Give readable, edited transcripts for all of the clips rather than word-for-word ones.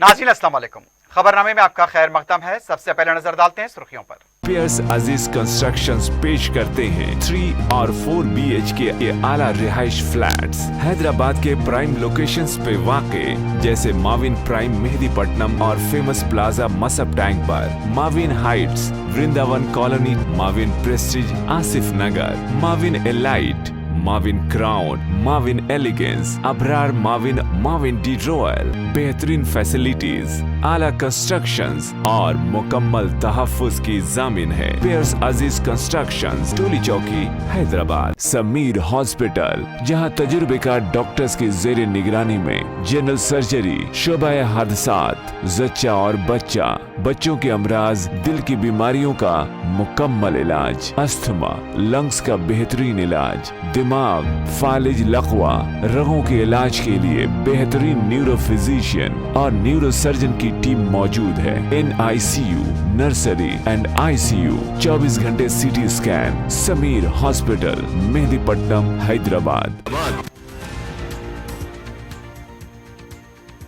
नाज़रीन अस्सलाम वालेकुम। खबरनामे में आपका खैर मकदम है। सबसे पहले नजर डालते हैं सुर्खियों पर। पियर्स अजीज कंस्ट्रक्शंस पेश करते हैं 3 और 4 BHK के आला रिहाइश फ्लैट्स हैदराबाद के प्राइम लोकेशंस पे वाक़े जैसे माविन प्राइम मेहदीपट्टनम और फेमस प्लाजा मसब टैंक पर, Mavin Heights, Vrindavan colony, Mavin Prestige Asif Nagar, Mavin Elite, Mavin Crown, Mavin Elegance, Abrar Mavin, Mavin de Royal, बेहतरीन फैसिलिटीज, आला कंस्ट्रक्शंस और मुकम्मल तहफ्फुज की जामिन है। पियर्स अजीज कंस्ट्रक्शंस, टोली चौकी, हैदराबाद। समीर हॉस्पिटल, जहां तजुर्बेकार डॉक्टर्स की जेर निगरानी में जनरल सर्जरी, शोबा हादसात, जच्चा और बच्चा, बच्चों के अमराज, दिल की बीमारियों का मुकम्मल इलाज, अस्थमा, लंग्स का बेहतरीन इलाज, दिमाग, फालिज, लकवा, रगों के इलाज के लिए बेहतरीन न्यूरो फिजिशियन और न्यूरो सर्जन की टीम मौजूद है। NICU, नर्सरी एंड ICU, 24 घंटे CT scan. Sameer hospital, Mehdipatnam, Hyderabad.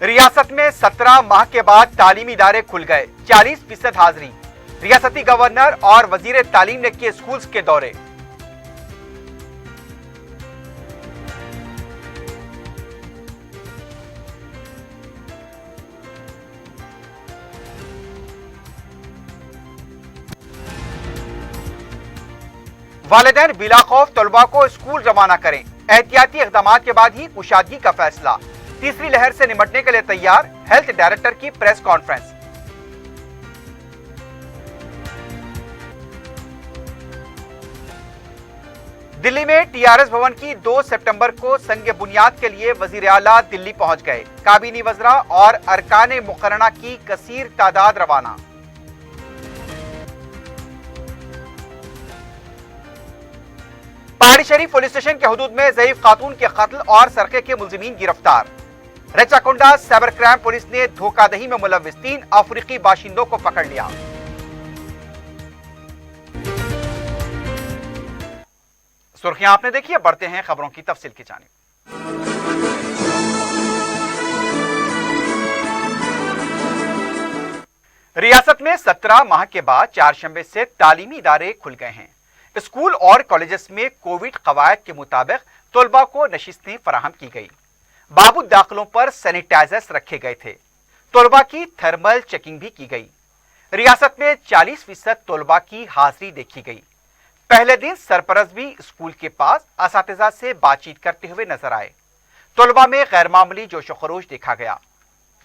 रियासत में 17 माह के बाद तालीमी इदारे खुल गए, 40% हाजिरी। रियासती गवर्नर और वजीर तालीम ने किए स्कूल्स के दौरे। वालिदैन बिला खौफ तलबा को स्कूल रवाना करें, एहतियाती इक़दाम के बाद ही कुशादगी का फैसला। तीसरी लहर से निपटने के लिए तैयार, हेल्थ डायरेक्टर की प्रेस कॉन्फ्रेंस। दिल्ली में TRS भवन की 2 सितंबर को संग बुनियाद के लिए वजीर आला दिल्ली पहुंच गए। काबीनी वज़रा और अरकान मुकर्रना की कसीर तादाद रवाना। पहाड़ी शरीफ पुलिस स्टेशन के हुदूद में ज़ईफ खातून के कत्ल और सरके के मुलजिमीन गिरफ्तार। रेचाकुंडा साइबर क्राइम पुलिस ने धोखाधड़ी में मुलव्विस 3 अफ्रीकी बाशिंदों को पकड़ लिया। सुर्खियां आपने देखी, बढ़ते हैं खबरों की तफसील की जानिब। रियासत में 17 माह के बाद चारशंबे से तालीमी इदारे खुल गए हैं। स्कूल और कॉलेजेस में कोविड कवायद के मुताबिक तलबा को नशिस्तें फराहम की गई। बाबूद दाखिलों पर सैनिटाइजर्स रखे गए थे। तलबा की थर्मल चेकिंग भी की गई। रियासत में 40% तलबा की हाजिरी देखी गई। पहले दिन सरपरस्त भी स्कूल के पास असातिज़ा से बातचीत करते हुए नजर आए। तलबा में गैर मामूली जोश व खरोश देखा गया।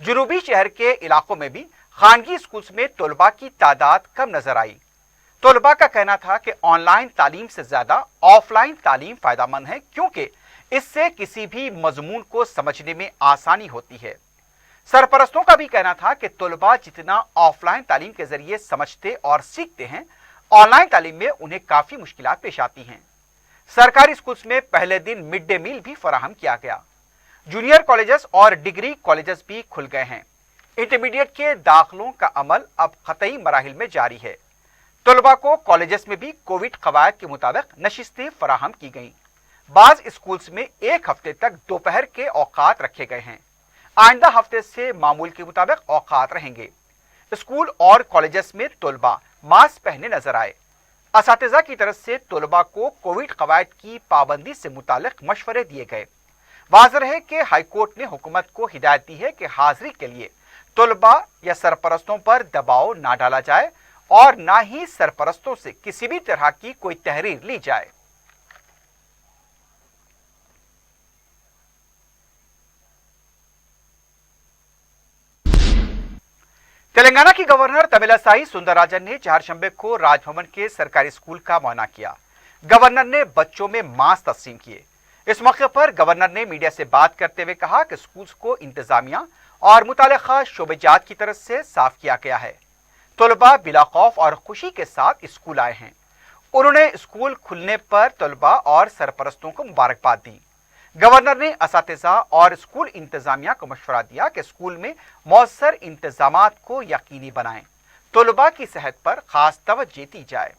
जुनूबी शहर के इलाकों में भी खानगी स्कूल्स में तलबा की तादाद कम नजर आई। तलबा का कहना था कि ऑनलाइन तालीम से ज्यादा ऑफलाइन तालीम फायदेमंद है, क्योंकि इससे किसी भी मजमून को समझने में आसानी होती है। सरपरस्तों का भी कहना था कि तलबा जितना ऑफलाइन तालीम के जरिए समझते और सीखते हैं, ऑनलाइन तालीम में उन्हें काफी मुश्किलात पेश आती हैं। सरकारी स्कूल्स में पहले दिन मिड डे मील भी फराहम किया गया। जूनियर कॉलेजेस और डिग्री कॉलेजेस भी खुल गए हैं। इंटरमीडिएट के दाखिलों का अमल अब क़तई मराहिल में जारी है। तलबा को कॉलेजेस में भी कोविड कवायद के मुताबिक नशिस्तें फराहम की गईं। बाज स्कूल्स में 1 हफ्ते तक दोपहर के औकात रखे गए हैं। आइंदा हफ्ते से मामूल के मुताबिक औकात रहेंगे। स्कूल और कॉलेजेस में तलबा मास्क पहने नजर आए। असातिज़ा की तरफ से तलबा को कोविड कवायद की पाबंदी से मुतालिक मशवरे दिए गए। वाज़ेह है कि हाईकोर्ट ने हुकूमत को हिदायत दी है कि हाजिरी के लिए तलबा या सरपरस्तों पर दबाव ना डाला जाए और ना ही सरपरस्तों से किसी भी तरह की कोई तहरीर ली जाए। तेलंगाना की गवर्नर तमिलिसाई सुंदरराजन ने चारशंबे को राजभवन के सरकारी स्कूल का मुआयना किया। गवर्नर ने बच्चों में मास्क तकसीम किए। इस मौके पर गवर्नर ने मीडिया से बात करते हुए कहा कि स्कूल्स को इंतजामिया और मुतालिका शोबेजात की तरफ से साफ किया गया है। तलबा बिला खौफ और खुशी के साथ स्कूल आए हैं। उन्होंने स्कूल खुलने पर तलबा और सरपरस्तों को मुबारकबाद दी। गवर्नर ने असातिज़ा और स्कूल इंतजामिया को मशवरा दिया कि स्कूल में मौसर इंतजामात को यकीनी बनाएं। तलबा की सेहत पर खास तवज्जो दी जाए।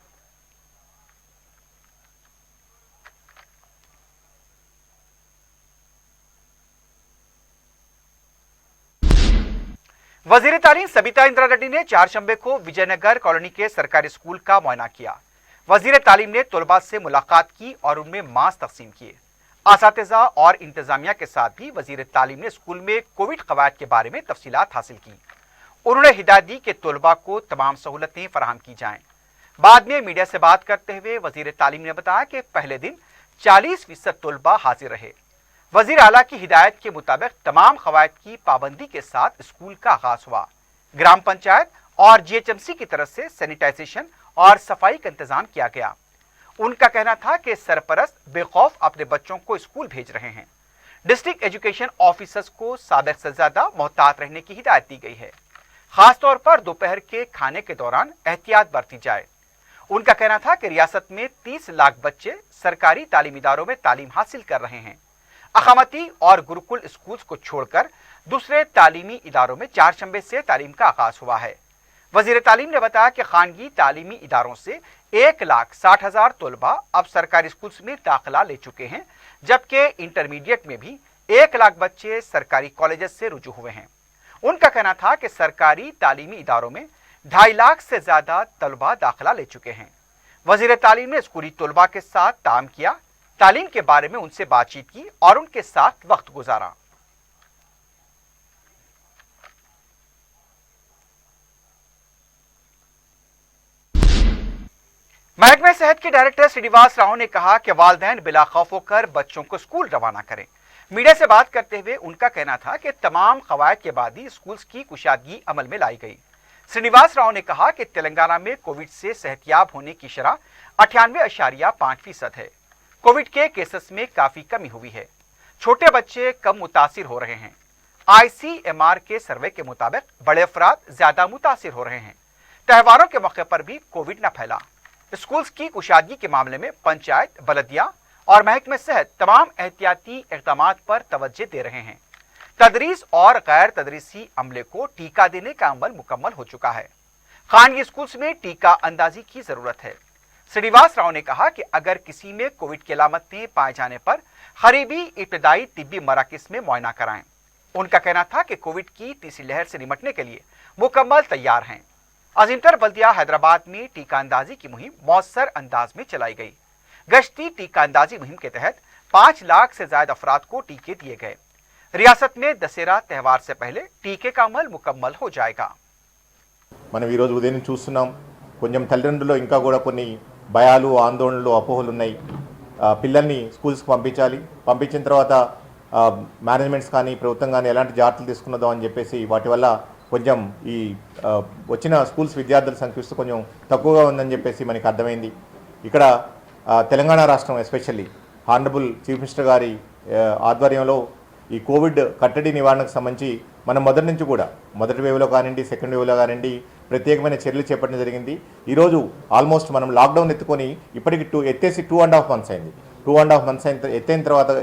वजीर तालीम सबिता इंदिरा रेड्डी ने चारशंबे को विजयनगर कॉलोनी के सरकारी स्कूल का मुआयना किया। वजीर तालीम ने तलबा से मुलाकात की और उनमें मास्क तकसीम किए। असातिज़ा और इंतजामिया के साथ भी वजीर तालीम ने स्कूल में कोविड कवायद के बारे में तफसीलात हासिल की। उन्होंने हिदायत दी कि तलबा को तमाम सहूलतें फराहम की जाएं। बाद में मीडिया से बात करते हुए वजीर तालीम ने बताया कि पहले दिन 40% तलबा हाजिर रहे। वजीर आला की हिदायत के मुताबिक तमाम कवायद की पाबंदी के साथ स्कूल का आगाज हुआ। ग्राम पंचायत और GHMC की तरफ से सैनिटाइजेशन और सफाई का इंतजाम किया गया। उनका कहना था कि सरपरस्त बेखौफ अपने बच्चों को स्कूल भेज रहे हैं। डिस्ट्रिक्ट एजुकेशन ऑफिसर्स को साबिक से ज्यादा मोहतात रहने की हिदायत दी गई है। खासतौर पर दोपहर के खाने के दौरान एहतियात बरती जाए। उनका कहना था कि रियासत में 30 लाख बच्चे सरकारी तालीमी इदारों में तालीम हासिल कर रहे हैं। अखामती और गुरुकुल स्कूल्स को छोड़कर दूसरे तालीमी इदारों में चारशंबे से तालीम का आगाज हुआ है। वजीर तालीम ने बताया कि खानगी तालीमी इदारों से 1,60,000 तलबा अब सरकारी स्कूल्स में दाखिला ले चुके हैं, जबकि इंटरमीडिएट में भी 1 लाख बच्चे सरकारी कॉलेजेस से रुजू हुए हैं। उनका कहना था कि सरकारी तालीमी इदारों में 2.5 लाख से ज्यादा तलबा दाखिला ले चुके हैं। वजीर तालीम ने स्कूली तलबा के साथ ताम किया, तालीम के बारे में उनसे बातचीत की और उनके साथ वक्त गुजारा। महकमे सेहत के डायरेक्टर श्रीनिवास राव ने कहा कि वालिदैन बिला खौफ होकर बच्चों को स्कूल रवाना करें। मीडिया से बात करते हुए उनका कहना था कि तमाम कवायद के बाद ही स्कूल्स की कुशादगी अमल में लाई गई। श्रीनिवास राव ने कहा कि तेलंगाना में कोविड से सेहतियाब होने की शरह 98.5% है। कोविड के केसेस में काफी कमी हुई है। छोटे बच्चे कम मुतासिर हो रहे हैं। ICMR के सर्वे के मुताबिक बड़े अफराद ज्यादा मुतासिर हो रहे हैं। त्योहारों के मौके पर भी कोविड न फैला। स्कूल्स की कुशादगी के मामले में पंचायत, बलदिया और महकमे सेहत तमाम एहतियाती इक़दामात पर तवज्जो दे रहे हैं। तदरीस और गैर तदरीसी अमले को टीका देने का अमल मुकम्मल हो चुका है। खानगी स्कूल्स में टीका अंदाजी की जरूरत है। श्रीनिवास राव ने कहा कि अगर किसी में कोविड की अलामतें पाए जाने पर करीबी इब्तदाई तिब्बी मराकिज में मुआयना कराएं। उनका कहना था कि कोविड की तीसरी लहर से निपटने के लिए मुकम्मल तैयार हैं। अजीमतर बल्दिया हैदराबाद में टीका अंदाजी की मुहिम मौसर अंदाज में चलाई गई। गश्ती टीका अंदाजी मुहिम के तहत 5 लाख से ज्यादा अफराद को टीके दिए गए। रियासत में दशहरा त्यौहार से पहले टीके का अमल मुकम्मल हो जाएगा। మనం ఈ రోజు ఉదయం చూస్తున్నాం, కొంచెం తల్లిదండ్రుల్లో ఇంకా కూడా కొన్ని భయాలు, ఆందోళనలు, అపోహలు ఉన్నాయి. పిల్లల్ని స్కూల్స్కి పంపించాలి, పంపించిన తర్వాత మేనేజ్మెంట్స్ కానీ ప్రభుత్వం కానీ ఎలాంటి జాగ్రత్తలు తీసుకున్నదో అని చెప్పేసి వాటి వల్ల కొంచెం ఈ వచ్చిన స్కూల్స్ విద్యార్థుల సంఖ్య కొంచెం తక్కువగా ఉందని చెప్పేసి మనకి అర్థమైంది. ఇక్కడ తెలంగాణ రాష్ట్రం ఎస్పెషల్లీ హానరబుల్ చీఫ్ మినిస్టర్ గారి ఆధ్వర్యంలో ఈ కోవిడ్ కట్టడి నివారణకు సంబంధించి మనం మొదటి నుంచి కూడా మొదటి వేవ్లో కానివ్వండి, సెకండ్ వేవ్లో కానివ్వండి ప్రత్యేకమైన చర్యలు చేపట్టడం జరిగింది. ఈరోజు ఆల్మోస్ట్ మనం లాక్డౌన్ ఎత్తుకొని ఇప్పటికి 2.5 months అయింది. 2.5 months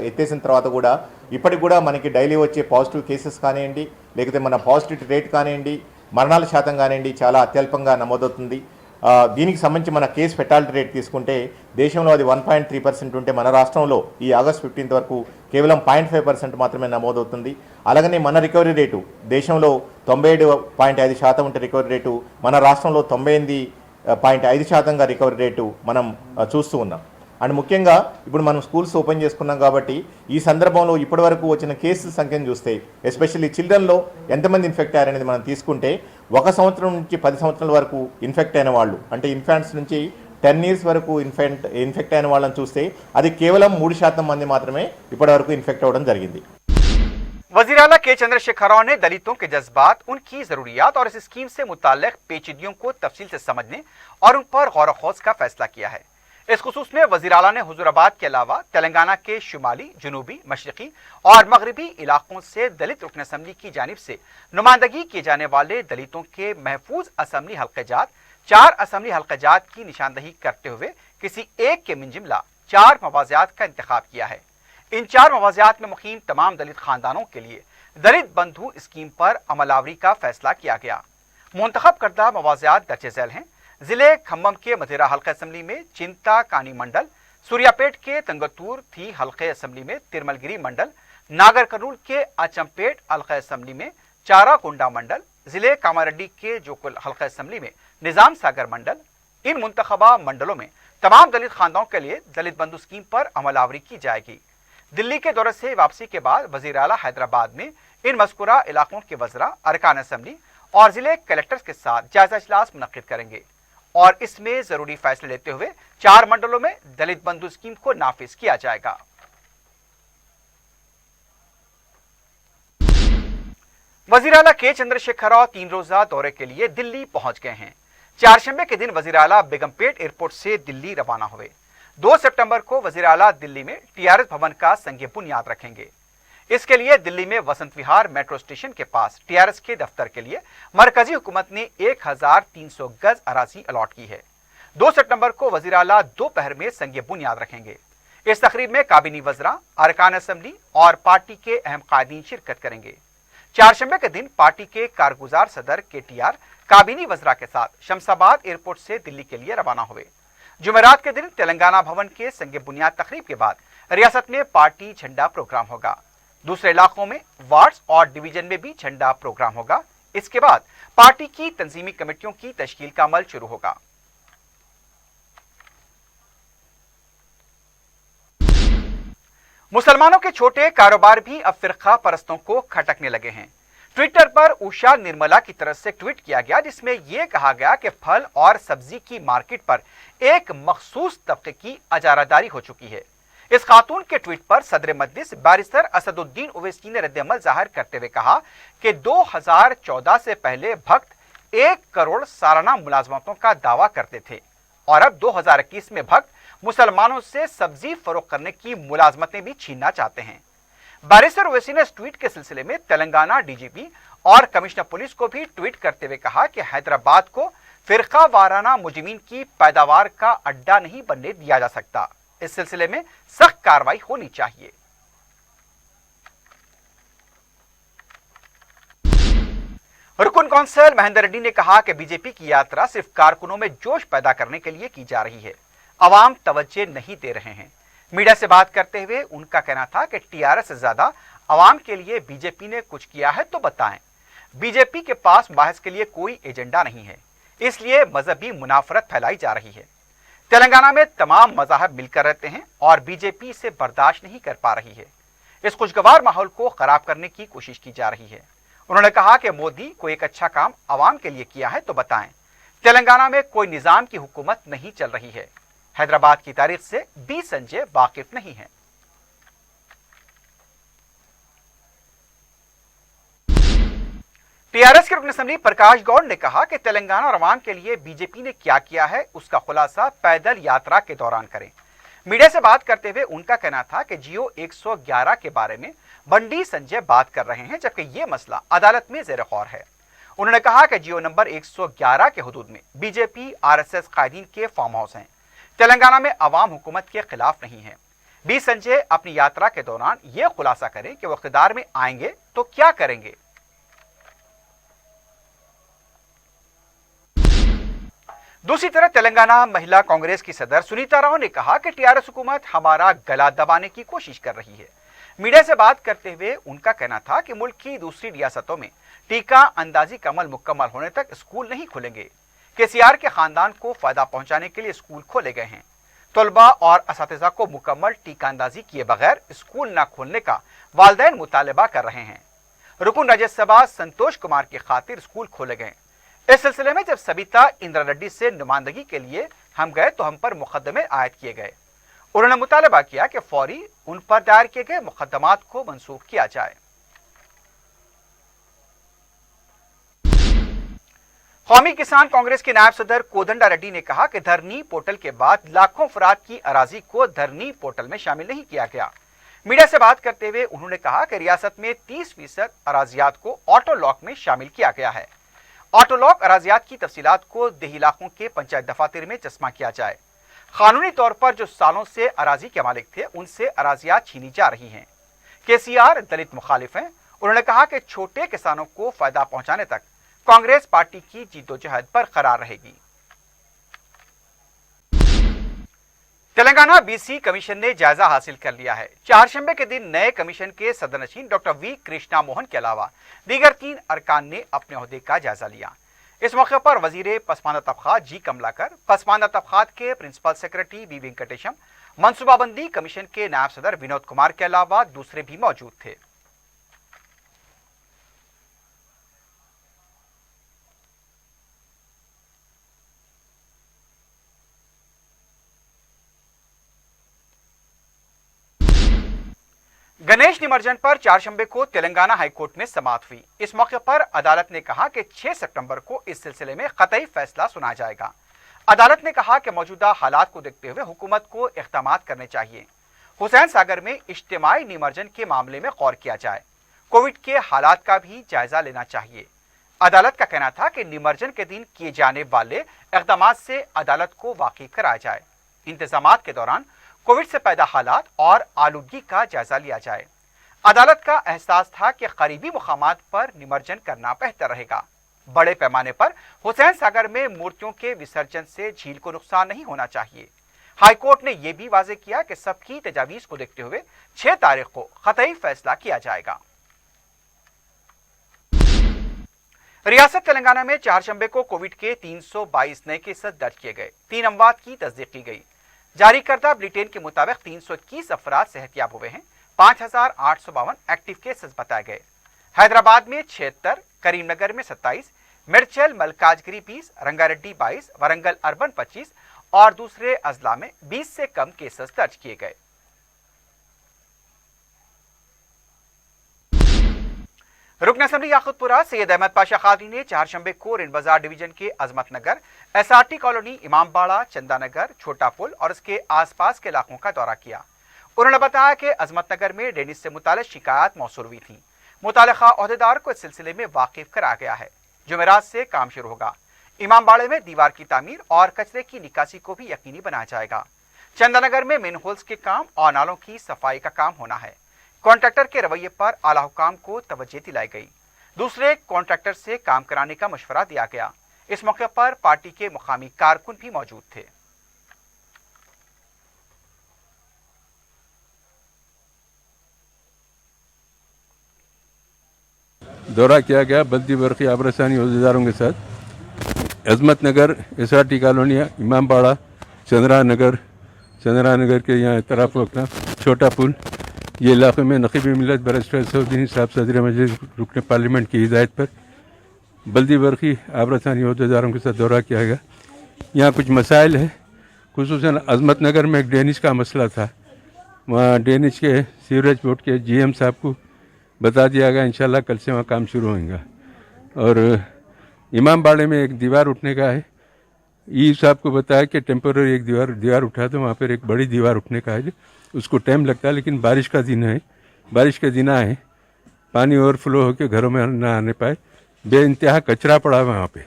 ఎత్తేసిన తర్వాత కూడా ఇప్పటికి కూడా మనకి డైలీ వచ్చే పాజిటివ్ కేసెస్ కానివ్వండి, లేకపోతే మన పాజిటివిటీ రేట్ కానివ్వండి, మరణాల శాతం కానివ్వండి చాలా అత్యల్పంగా నమోదవుతుంది. దీనికి సంబంధించి మన కేసు ఫెటాలిటీ రేట్ తీసుకుంటే దేశంలో అది 1.3% ఉంటే మన రాష్ట్రంలో ఈ ఆగస్ట్ 15 వరకు కేవలం 0.5% మాత్రమే నమోదవుతుంది. అలాగనే మన రికవరీ రేటు దేశంలో 97.5% ఉంటే రికవరీ రేటు మన రాష్ట్రంలో 98.5%గా రికవరీ రేటు మనం చూస్తూ ఉన్నాం. అండ్ ముఖ్యంగా ఇప్పుడు మనం స్కూల్స్ ఓపెన్ చేసుకున్నాం కాబట్టి ఈ సందర్భంలో ఇప్పటివరకు వచ్చిన కేసుల సంఖ్యను చూస్తే ఎస్పెషల్లీ చిల్డ్రన్లో ఎంతమంది ఇన్ఫెక్ట్ అయ్యారనేది మనం తీసుకుంటే 1 సంవత్సరం నుంచి 10 సంవత్సరాల వరకు ఇన్ఫెక్ట్ అయిన వాళ్ళు అంటే ఇన్ఫాంట్స్ నుంచి 10 years వరకు ఇన్ఫెక్ట్ అయిన వాళ్ళని చూస్తే అది కేవలం 3% మంది మాత్రమే ఇప్పటివరకు ఇన్ఫెక్ట్ అవ్వడం జరిగింది. वजीर आला के चंद्रशेखर राव ने दलितों के जज्बात, उनकी जरूरियात और इस स्कीम से मुताल्लिक पेचीदगियों को तफसील से समझने और उन पर गौर खोज का फैसला किया है। इस खुसूस में वजीर आला ने हुजूराबाद के अलावा तेलंगाना के शुमाली, जनूबी, मशरकी और मगरबी इलाकों से दलित रुकन असम्बली की जानिब से नुमाइंदगी किए जाने वाले दलितों के महफूज असम्बली हल्क़ाजात 4 असम्बली हल्क़ाजात की निशानदही करते हुए किसी एक के मिनजिमला 4 मवाज़ियात का इंतखाब किया है। इन 4 मवाज़ियात में मुकीम तमाम दलित खानदानों के लिए दलित बंधु स्कीम पर अमलावरी का फैसला किया गया। मुंतखब करदा मवाज़ियात दर्ज झैल हैं। जिले खम्बम के मधेरा हल्का असम्बली में चिंता कानी मंडल, सूर्यापेट के तंगतूर थी हल्के असम्बली में तिरमलगिरी मंडल, नागर कर्नूल के अचमपेट हल्का असम्बली में चाराकोंडा मंडल, जिले कामारेड्डी के जोकुल हल्का असम्बली में निजाम सागर मंडल, इन मुंतखबा मंडलों में तमाम दलित खानदानों के लिए दलित बंधु स्कीम पर अमलावरी की जाएगी। दिल्ली के दौरे से वापसी के बाद वजीर आला हैदराबाद में इन मज़कूरा इलाकों के वज़रा, अरकान असम्बली और जिले कलेक्टर्स के साथ जायजा इजलास मुनक्किद करेंगे और इसमें जरूरी फैसले लेते हुए 4 मंडलों में दलित बंधु स्कीम को नाफिज किया जाएगा। वजीर आला के चंद्रशेखर राव 3 रोजा दौरे के लिए दिल्ली पहुंच गए हैं। चारशंबे के दिन वजीर आला बेगमपेट एयरपोर्ट से दिल्ली रवाना हुए। 2 सितंबर को वजीर आला दिल्ली में टीआरएस भवन का संग बुनियाद रखेंगे। इसके लिए दिल्ली में वसंत विहार मेट्रो स्टेशन के पास टीआरएस के दफ्तर के लिए मरकजी हुकूमत ने 1300 गज अराजी अलॉट की है। 2 सितंबर को वजीर आला दोपहर में संग बुनियाद रखेंगे। इस तकरीब में काबीनी वज़रा, अरकान असम्बली और पार्टी के अहम कायदीन शिरकत करेंगे। चारशंबे के दिन पार्टी के कारगुजार सदर केटीआर काबीनी वज़रा के साथ शमशाबाद एयरपोर्ट से दिल्ली के लिए रवाना हुए। जुमेरात के दिन तेलंगाना भवन के संग बुनियाद तकरीब के बाद रियासत में पार्टी झंडा प्रोग्राम होगा। दूसरे इलाकों में वार्ड्स और डिवीजन में भी झंडा प्रोग्राम होगा। इसके बाद पार्टी की तंजीमी कमेटियों की तश्कील का अमल शुरू होगा। मुसलमानों के छोटे कारोबार भी अब फिरका परस्तों को खटकने लगे हैं। ट्विटर पर उषा निर्मला की तरफ से ट्वीट किया गया जिसमें यह कहा गया कि फल और सब्जी की मार्केट पर एक मखसूस तबके की अजारादारी हो चुकी है। इस खातून के ट्वीट पर सदर मजलिस बैरिस्टर असदुद्दीन ओवैसी ने रद्द-ए-अमल जाहिर करते हुए कहा कि 2014 से पहले भक्त 1 करोड़ सालाना मुलाजमतों का दावा करते थे और अब 2021 में भक्त मुसलमानों से सब्जी फरोख्त करने की मुलाजमतें भी छीनना चाहते हैं। बैरिस्टर ओवैसी ने इस ट्वीट के सिलसिले में तेलंगाना डीजीपी और कमिश्नर पुलिस को भी ट्वीट करते हुए कहा कि हैदराबाद को फिरका वाराना मुजरिमीन की पैदावार का अड्डा नहीं बनने दिया जा सकता। इस सिलसिले में सख्त कार्रवाई होनी चाहिए। रुकन कौंसल महेंद्र रेड्डी ने कहा कि बीजेपी की यात्रा सिर्फ कारकुनों में जोश पैदा करने के लिए की जा रही है, अवाम तवज्जो नहीं दे रहे हैं। मीडिया से बात करते हुए उनका कहना था कि टीआरएस से ज्यादा अवाम के लिए बीजेपी ने कुछ किया है तो बताएं। बीजेपी के पास बहस के लिए कोई एजेंडा नहीं है, इसलिए मजहबी मुनाफरत फैलाई जा रही है। तेलंगाना में तमाम मज़ाहब मिलकर रहते हैं और बीजेपी इसे बर्दाश्त नहीं कर पा रही है। इस खुशगवार माहौल को खराब करने की कोशिश की जा रही है। उन्होंने कहा कि मोदी को एक अच्छा काम अवाम के लिए किया है तो बताएं। तेलंगाना में कोई निजाम की हुकूमत नहीं चल रही है। हैदराबाद की तारीख से बी संजय वाकिफ नहीं है। टीआरएस के रुकन असम्बली प्रकाश गौड़ ने कहा कि तेलंगाना और अवाम के लिए बीजेपी ने क्या किया है उसका खुलासा पैदल यात्रा के दौरान करें। मीडिया से बात करते हुए उनका कहना था कि जियो 111 के बारे में बंडी संजय बात कर रहे हैं, जबकि यह मसला अदालत में ज़ेर गौर है। उन्होंने कहा कि जियो नंबर 111 के हुदूद में बीजेपी आरएसएस कायदीन के फार्म हाउस हैं। तेलंगाना में अवाम हुकूमत के खिलाफ नहीं है। बी संजय अपनी यात्रा के दौरान यह खुलासा करें कि वो इख्तियार में आएंगे तो क्या करेंगे। दूसरी तरफ तेलंगाना महिला कांग्रेस की सदर सुनीता राव ने कहा कि टीआरएस हुकूमत हमारा गला दबाने की कोशिश कर रही है। मीडिया से बात करते हुए उनका कहना था कि मुल्क की दूसरी रियासतों में टीका अंदाजी का अमल मुकम्मल होने तक स्कूल नहीं खुलेंगे। केसीआर के खानदान को फायदा पहुंचाने के लिए स्कूल खोले गए हैं। तलबा और असातिज़ा को मुकम्मल टीका अंदाजी किए बगैर स्कूल न खोलने का वालिदैन मुतालबा कर रहे हैं। रुकन राज्यसभा संतोष कुमार की खातिर स्कूल खोले गए। इस सिलसिले में जब सबिता इंदिरा रेड्डी से नुमाइंदगी के लिए हम गए तो हम पर मुकदमे आयद किए गए। उन्होंने मुतालबा किया कि फौरी उन पर दायर किए गए मुकदमात को मंसूख किया जाए। कौमी किसान कांग्रेस के नायब सदर कोदंडा रेड्डी ने कहा कि धरनी पोर्टल के बाद लाखों अफराद की अराजी को धरनी पोर्टल में शामिल नहीं किया गया। मीडिया से बात करते हुए उन्होंने कहा कि रियासत में 30% अराजियात को ऑटो लॉक में शामिल किया गया है। ऑटो लॉक अराजियात की तफसीलात को देही इलाकों के पंचायत दफातर में चस्मा किया जाए। कानूनी तौर पर जो सालों से अराजी के मालिक थे उनसे अराजियात छीनी जा रही हैं। केसीआर दलित मुखालिफ हैं। उन्होंने कहा कि छोटे किसानों को फायदा पहुंचाने तक कांग्रेस पार्टी की जीदोजहद बरकरार रहेगी। तेलंगाना बीसी कमीशन ने जायजा हासिल कर लिया है। चारशंबे के दिन नए कमीशन के सदरनशीन डॉक्टर वी कृष्णा मोहन के अलावा दीगर 3 अरकान ने अपने ओहदे का जायजा लिया। इस मौके पर वजीर पसमानदा तबकात जी कमलाकर, पसमानदा तबकात के प्रिंसिपल सेक्रेटरी बी वेंकटेशम, मनसूबाबंदी कमीशन के नायब सदर विनोद कुमार के अलावा दूसरे भी मौजूद थे। गणेश निमज्जन पर चारशंबे को तेलंगाना हाईकोर्ट में समाअत हुई। इस मौके पर अदालत ने कहा कि 6 सितंबर को इस सिलसिले में कतई फैसला सुना जाएगा। अदालत ने कहा कि मौजूदा हालात को देखते हुए हुकूमत को इक़दामात करने चाहिए। हुसैन सागर में इज्तिमाई निमज्जन के मामले में गौर किया जाए। कोविड के हालात का भी जायजा लेना चाहिए। अदालत का कहना था कि निमज्जन के दिन किए जाने वाले इक़दामात से अदालत को वाकिफ कराया जाए। इंतजामात के दौरान कोविड से पैदा हालात और आलूदगी का जायजा लिया जाए। अदालत का एहसास था कि करीबी मुकामात पर निमज्जन करना बेहतर रहेगा। बड़े पैमाने पर हुसैन सागर में मूर्तियों के विसर्जन से झील को नुकसान नहीं होना चाहिए। हाईकोर्ट ने यह भी वाजे किया कि सबकी तजावीज को देखते हुए 6 तारीख को कतई फैसला किया जाएगा। रियासत तेलंगाना में चारशंबे को कोविड के 322 नए केसेस दर्ज किए गए। 3 अमवात की तस्दीक की गई। जारी करदा बुलेटिन के मुताबिक 321 अफराद सेहतियाब हुए हैं। 5852 एक्टिव केसेस बताए गए। हैदराबाद में 76, करीमनगर में 27, मिर्चल मलकाजगिरी 20, रंगारेड्डी 22, वरंगल अर्बन 25 और दूसरे अजला में 20 से कम केसेस दर्ज किए गए। रुकन असम्बली याकुतपुरा सैयद अहमद पाशा कादरी ने चारशंबे को रिंड बाजार डिवीजन के अजमत नगर, एसआरटी कॉलोनी, इमामबाड़ा, चंदानगर, छोटा पुल और इसके आसपास के इलाकों का दौरा किया। उन्होंने बताया कि अजमत नगर में ड्रेनेज से मुताल्लिक शिकायत मौसूल हुई थी। मुतालिका ओहदेदार को इस सिलसिले में वाकिफ कराया गया है। जुमेरात से काम शुरू होगा। इमामबाड़े में दीवार की तामीर और कचरे की निकासी को भी यकीनी बनाया जाएगा। चंदानगर में मेन होल्स के काम और नालों की सफाई का काम होना है। कॉन्ट्रैक्टर के रवैये पर आला हुकाम को तवज्जो दिलाई गई। दूसरे कॉन्ट्रैक्टर से काम कराने का मशवरा दिया गया। इस मौके पर पार्टी के मुकामी कारकुन भी मौजूद थे। दौरा किया गया बल्दी बरकी आबरसानी अहदेदारों के साथ। अजमत नगर, एसआरटी कॉलोनी, इमामबाड़ा, चंद्रा नगर के यहाँ तरफ अपना छोटा पुल, ये इलाके में नकीब मिलत बैरिस्टर सऊदीन साहब सदर मजलिस रुकन पार्लियामेंट की हिदायत पर बल्दी बरकी आबरसानी अहदेदारों के साथ दौरा किया गया। यहाँ कुछ मसाइल है, खुसूसन अजमत नगर में एक ड्रेनेज का मसला था। वहाँ ड्रेनेज के सीवरेज बोर्ड के जीएम साहब को बता दिया गया, इंशाल्लाह कल से वहाँ काम शुरू होगा। और इमामबाड़े में एक दीवार उठने का है। ई साहब को बताया कि टेम्पोररी एक दीवार उठा तो वहाँ पर एक बड़ी दीवार उठने का है, उसको टाइम लगता है, लेकिन बारिश का दिन है, बारिश के दिन आए पानी ओवरफ्लो होकर घरों में ना आने पाए। बेइंतहा कचरा पड़ा वहाँ पे,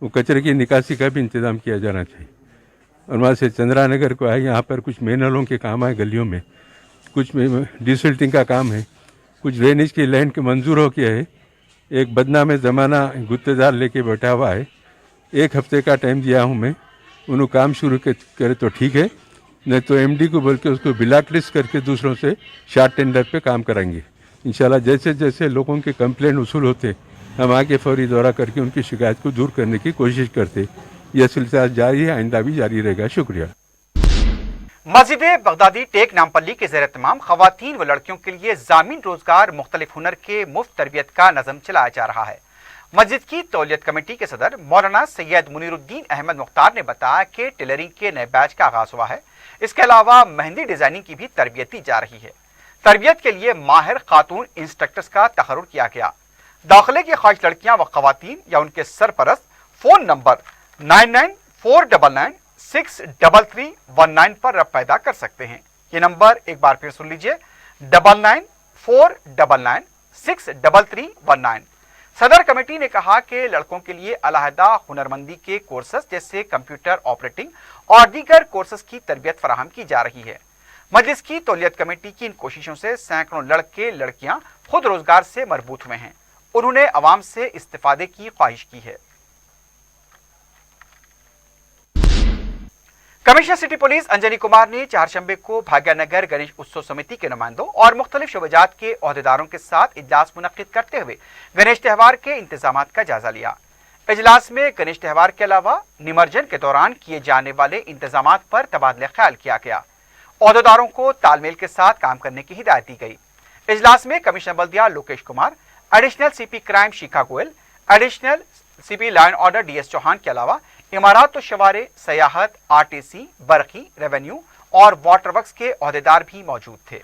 वो कचरे की निकासी का भी इंतज़ाम किया जाना चाहिए। और वहाँ से चंद्रा नगर को आए, यहाँ पर कुछ मेनलों के काम है, गलियों में कुछ डिसल्टिंग का काम है, कुछ ड्रेनेज की लाइन के मंजूर हो गया है। एक बदनाम ज़माना गुत्तेदार लेके बैठा हुआ है। 1 हफ्ते का टाइम दिया हूँ मैं, उन्होंने काम शुरू करे तो ठीक है, नहीं तो एमडी को बोल के उसको ब्लैक लिस्ट करके दूसरों से शार्ट टेंडर पे काम कराएंगे। इंशाल्लाह जैसे जैसे लोगों के कंप्लेंट वसूल होते हम आगे फौरी दौरा करके उनकी शिकायत को दूर करने की कोशिश करते। यह सिलसिला जारी है, आइंदा भी जारी रहेगा। शुक्रिया। मस्जिद बगदादी टेक नामपल्ली के ज़ेर तमाम खवातीन व लड़कियों के लिए ज़ामीन रोजगार मुख्तलिफ हुनर के मुफ्त तरबियत का नज़म चलाया जा रहा है। मस्जिद की तौलियत कमेटी के सदर मौलाना सैयद मुनीरुद्दीन अहमद मुख्तार ने बताया कि टेलरिंग के नए बैच का आगाज हुआ है। इसके अलावा मेहंदी डिजाइनिंग की भी तरबियत दी जा रही है। तरबियत के लिए माहिर खातून इंस्ट्रक्टर्स का तखर्रुर किया गया। दाखिले की ख्वाहिश लड़कियां व खवातीन या उनके सरपरस्त फ़ोन नंबर 9949963319 पर रब्त पैदा कर सकते हैं। ये नंबर एक बार फिर सुन लीजिए, 9949963319। सदर कमेटी ने कहा कि लड़कों के लिए अलहदा हुनरमंदी के कोर्सेस जैसे कंप्यूटर ऑपरेटिंग और दीगर कोर्सेस की तरबियत फराहम की जा रही है। मजलिस की तौलियत कमेटी की इन कोशिशों से सैकड़ों लड़के लड़कियां खुद रोजगार से मरबूत हुए हैं। उन्होंने अवाम से इस्तिफादे की ख्वाहिश की है। Commissioner city police Anjani Kumar ने चारशंबे को भाग्यनगर गणेश उत्सव समिति के नुमाइंदों और मुख्तलिफ शोबेजात के ओहदेदारों के साथ इजलास मुनक्किद करते हुए गणेश त्यौहार के इंतजाम का जायजा लिया। इजलास में गणेश त्यौहार के अलावा निमज्जन के दौरान किए जाने वाले इंतजाम पर तबादला ख्याल किया गया। ओहदेदारों को तालमेल के साथ काम करने की हिदायत दी गई। इजलास में कमिश्नर बल्दिया Lokesh Kumar, additional CP crime Shikha Goyal, additional CP law and order DS Chauhan के अलावा इमारत और शवारे, सयाहत, आरटीसी, बरकी, रेवेन्यू और वाटर वर्क्स के ओहदेदार भी मौजूद थे।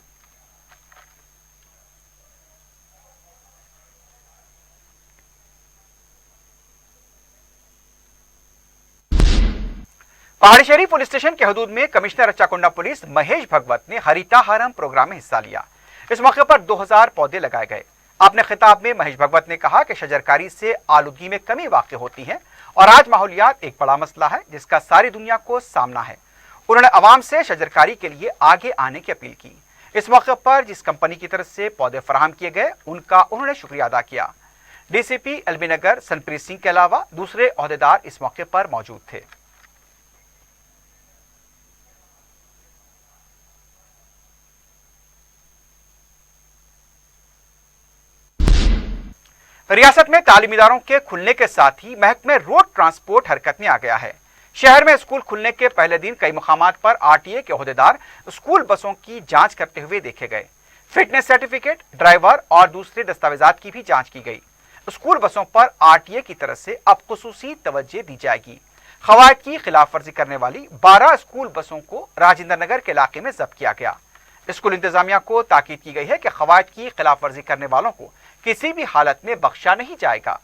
पहाड़ी शरीफ पुलिस स्टेशन के हदूद में कमिश्नर रच्चाकुंडा पुलिस महेश भगवत ने हरिताहारम प्रोग्राम में हिस्सा लिया। इस मौके पर 2000 पौधे लगाए गए। अपने खिताब में महेश भगवत ने कहा कि शजरकारी से आलूगी में कमी वाक़ होती है और आज माहौलियात एक बड़ा मसला है जिसका सारी दुनिया को सामना है। उन्होंने अवाम से शजरकारी के लिए आगे आने की अपील की। इस मौके पर जिस कंपनी की तरफ से पौधे फराहम किए गए उनका उन्होंने शुक्रिया अदा किया। डीसीपी एलबी नगर सनप्रीत सिंह के अलावा दूसरे ओहदेदार इस मौके पर मौजूद थे। रियासत में तालीमी इदारों के खुलने के साथ ही महकमे रोड ट्रांसपोर्ट हरकत में आ गया है। शहर में स्कूल खुलने के पहले दिन कई मुकामात पर आरटीए के ओहदेदार स्कूल बसों की जांच करते हुए देखे गए। फिटनेस सर्टिफिकेट, ड्राइवर और दूसरे दस्तावेजात की भी जांच की गई। स्कूल बसों पर आरटीए की तरफ से अब खुसूसी तवज्जो दी जाएगी। खवायद की खिलाफ वर्जी करने वाली 12 स्कूल बसों को राजेंद्र नगर के इलाके में जब्त किया गया। स्कूल इंतजामिया को ताकीद की गई है कि खवायद की खिलाफ वर्जी करने वालों को किसी भी हालत में बख्शा नहीं जाएगा।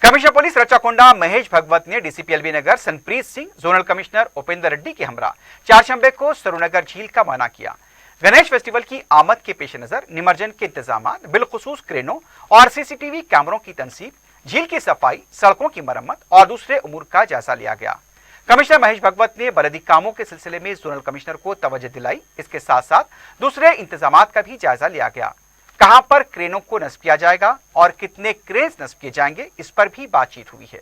कमिश्नर पुलिस रच्चाकुंडा महेश भगवत ने डीसीपी एलबी नगर सनप्रीत सिंह, जोनल कमिश्नर उपेंद्र रेड्डी के हमरा चारशंबे को सरुनगर झील का मुआयना किया। गणेश फेस्टिवल की आमद के पेश नजर निमज्जन के इंतजाम, बिलखुसूस क्रेनों और सीसीटीवी कैमरों की तनसीब, झील की सफाई, सड़कों की मरम्मत और दूसरे उमूर का जायजा लिया गया। कमिश्नर महेश भगवत ने बलदी कामों के सिलसिले में जोनल कमिश्नर को तवज्जो दिलाई। इसके साथ साथ दूसरे इंतजाम का भी जायजा लिया गया। कहां पर क्रेनों को नस्ब किया जाएगा और कितने क्रेन्स नस्ब किए जाएंगे, इस पर भी बातचीत हुई है।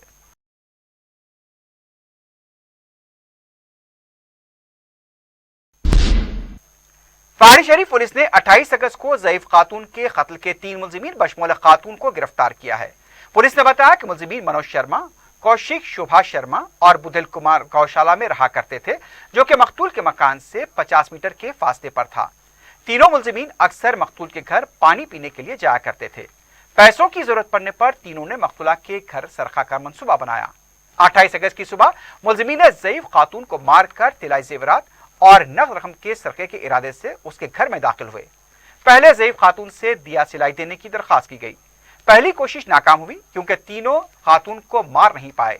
पहाड़ी शरीफ पुलिस ने 28 अगस्त को ज़ईफ खातून के कत्ल के 3 मुलजिमीन बशमूल खातून को गिरफ्तार किया है। पुलिस ने बताया कि मुलजिमीन मनोज शर्मा, कौशिक शोभा शर्मा और बुधल कुमार गौशाला में रहा करते थे, जो कि मकतूल के मकान से 50 मीटर के फासले पर था। तीनों मुलजिमीन अक्सर मकतूल के घर पानी पीने के लिए जाया करते थे। पैसों की जरूरत पड़ने पर तीनों ने मकतूला के घर सरखा का मंसूबा बनाया। 28 अगस्त की सुबह मुलजिमीन ने ज़ईफ खातून को मारकर तिलाई जेवरात और नगद रकम के सरके के इरादे से उसके घर में दाखिल हुए। पहले ज़ईफ खातून से दिया सिलाई देने की दरखास्त की गई। पहली कोशिश नाकाम हुई क्योंकि तीनों खातून को मार नहीं पाए।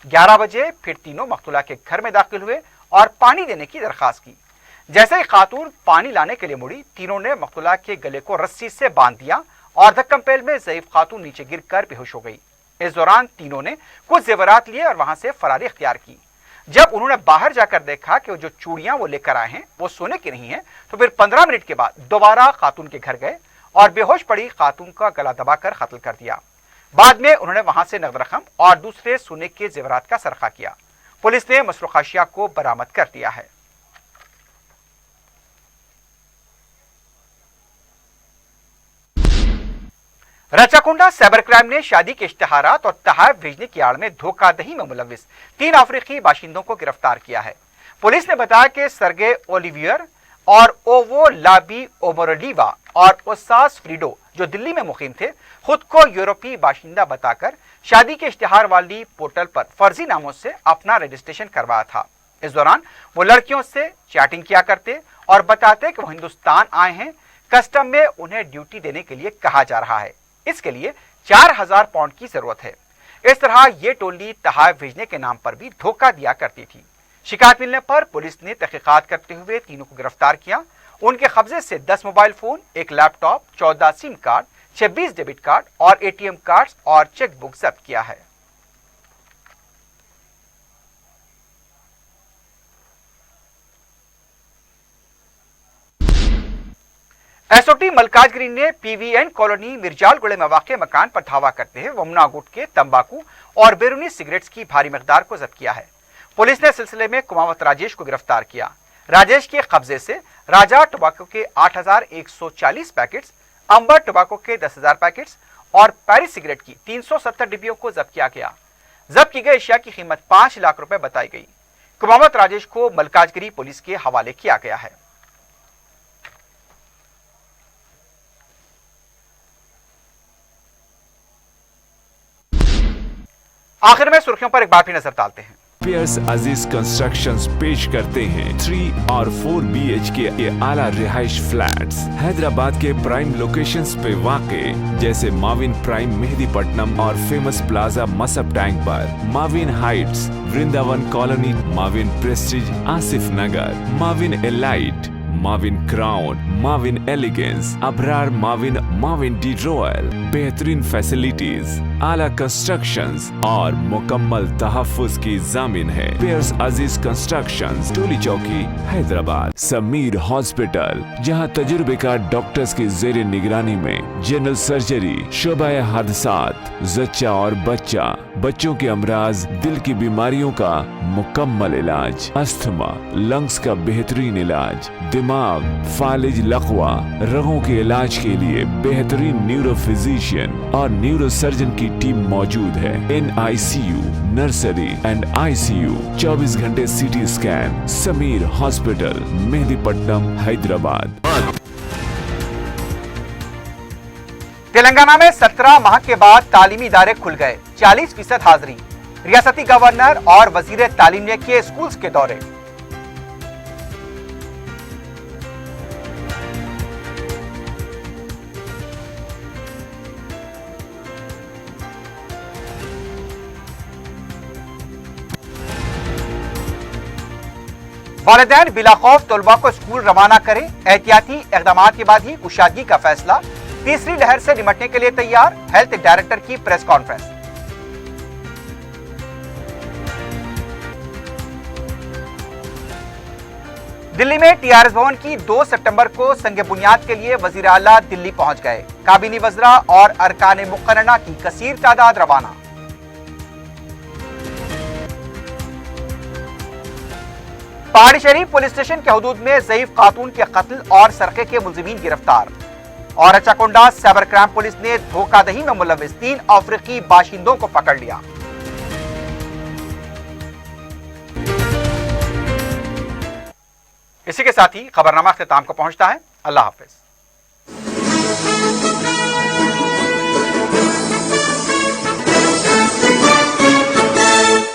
11 बजे फिर तीनों मकतूला के घर में दाखिल हुए और पानी देने की दरखास्त की। जैसे ही खातून पानी लाने के लिए मुड़ी, तीनों ने मकतूला के गले को रस्सी से बांध दिया और धक्कम पेल में ज़ईफ खातून नीचे गिरकर बेहोश हो गई। इस दौरान तीनों ने कुछ जेवरात लिए और वहां से फरारी इख्तियार की। जब उन्होंने बाहर जाकर देखा कि जो चूड़ियां वो लेकर आए हैं वो सोने की नहीं है, तो फिर 15 मिनट के बाद दोबारा खातून के घर गए और बेहोश पड़ी खातून का गला दबाकर कत्ल कर दिया। बाद में उन्होंने वहां से नगद रकम और दूसरे सोने के जेवरात का सरखा किया। पुलिस ने मसरूक़ अशिया को बरामद कर दिया है। रच्चाकुंडा साइबर क्राइम ने शादी के इश्तिहारात और तहफ़ भेजने की आड़ में धोखाधड़ी में मुलविस 3 अफ्रीकी बाशिंदों को गिरफ्तार किया है। पुलिस ने बताया कि सरगे ओलिवियर और ओवो लाबी ओमोरलीवा और ओसास फ्रीडो, जो दिल्ली में मुकीम थे, खुद को यूरोपीय बाशिंदा बताकर शादी के इश्तिहार वाली पोर्टल पर फर्जी नामों से अपना रजिस्ट्रेशन करवाया था। इस दौरान वो लड़कियों से चैटिंग किया करते और बताते कि वो हिंदुस्तान आए हैं, कस्टम में उन्हें ड्यूटी देने के लिए कहा जा रहा है, इसके लिए 4000 पाउंड की जरूरत है। इस तरह ये टोली तहफ़ भेजने के नाम पर भी धोखा दिया करती थी। शिकायत मिलने पर पुलिस ने तहकीकात करते हुए तीनों को गिरफ्तार किया। उनके कब्जे से 10 mobile phone, 1 laptop, 14 SIM card, 26 debit card और ATM कार्ड्स और चेक बुक जब्त किया है। एसओटी मलकाजगिरी ने पीवीएन कॉलोनी मिर्जालगुड़े में वाक़ मकान पर धावा करते हुए वमुना गुटखे, तंबाकू और बैरूनी सिगरेट्स की भारी मकदार को जब्त किया है। पुलिस ने सिलसिले में कुमावत राजेश को गिरफ्तार किया। राजेश के कब्जे से राजा टोबैको के 8,140 पैकेट्स, अंबर टोबैको के 10,000 पैकेट्स और पैरिस सिगरेट की 370 डिब्बियों को जब्त किया गया। जब्त की गई अशिया की कीमत 5 लाख रुपए बताई गई। कुमावत राजेश को मलकाजगिरी पुलिस के हवाले किया गया है। आखिर में सुर्खियों पर एक बार फिर नजर डालते हैं। पियर्स अजीज कंस्ट्रक्शंस पेश करते हैं 3 और 4 BHK के आला रिहाइश फ्लैट्स हैदराबाद के प्राइम लोकेशंस पे वाक़े जैसे माविन प्राइम मेहदीपट्टनम और फेमस प्लाजा मसब टैंक पर, Mavin Heights, Vrindavan colony, Mavin Prestige Asif Nagar, Mavin Elite, Mavin Crown, Mavin Elegance, Abrar Mavin, Mavin de Royal, बेहतरीन फैसिलिटीज, आला कंस्ट्रक्शंस और मुकम्मल तहफ्फुज की जामिन है। पियर्स अजीज कंस्ट्रक्शंस, टोली चौकी, हैदराबाद। समीर हॉस्पिटल, जहां तजुर्बेकार डॉक्टर्स की जेर निगरानी में जनरल सर्जरी, शोबा हादसात, जच्चा और बच्चा, बच्चों के अमराज, दिल की बीमारियों का मुकम्मल इलाज, अस्थमा, लंग्स का बेहतरीन इलाज, दिमाग, फालिज, लकवा, रगों के इलाज के लिए बेहतरीन न्यूरो फिजिशियन और न्यूरो सर्जन की टीम मौजूद है। NICU, नर्सरी एंड ICU, 24 घंटे CT scan. Sameer hospital, Mehdipatnam, Hyderabad. Telangana में 17 माह के बाद तालीमी इदारे खुल गए, 40% हाजिरी। रियासती गवर्नर और वजीर तालीम ने किए स्कूल्स के दौरे। वालिदैन बिला खौफ तलबा को स्कूल रवाना करें, एहतियाती इक़दाम के बाद ही कुशादगी का फैसला। तीसरी लहर से निपटने के लिए तैयार, हेल्थ डायरेक्टर की प्रेस कॉन्फ्रेंस। दिल्ली में TRS भवन की 2 सितंबर को संग बुनियाद के लिए वजीर आला दिल्ली पहुंच गए। काबीनी वज़रा और अरकान मुक़र्रना की कसीर तादाद रवाना। पहाड़ी शरीफ पुलिस स्टेशन के हदूद में ज़ईफ खातून के कत्ल और सरक़े के मुलज़िमीन गिरफ्तार। और अचाकुंडा साइबर क्राइम पुलिस ने धोखाधड़ी में मुलविस 3 अफ्रीकी बाशिंदों को पकड़ लिया। इसी के साथ ही खबरनामा अख्ताम को पहुंचता है। अल्लाह हाफिज।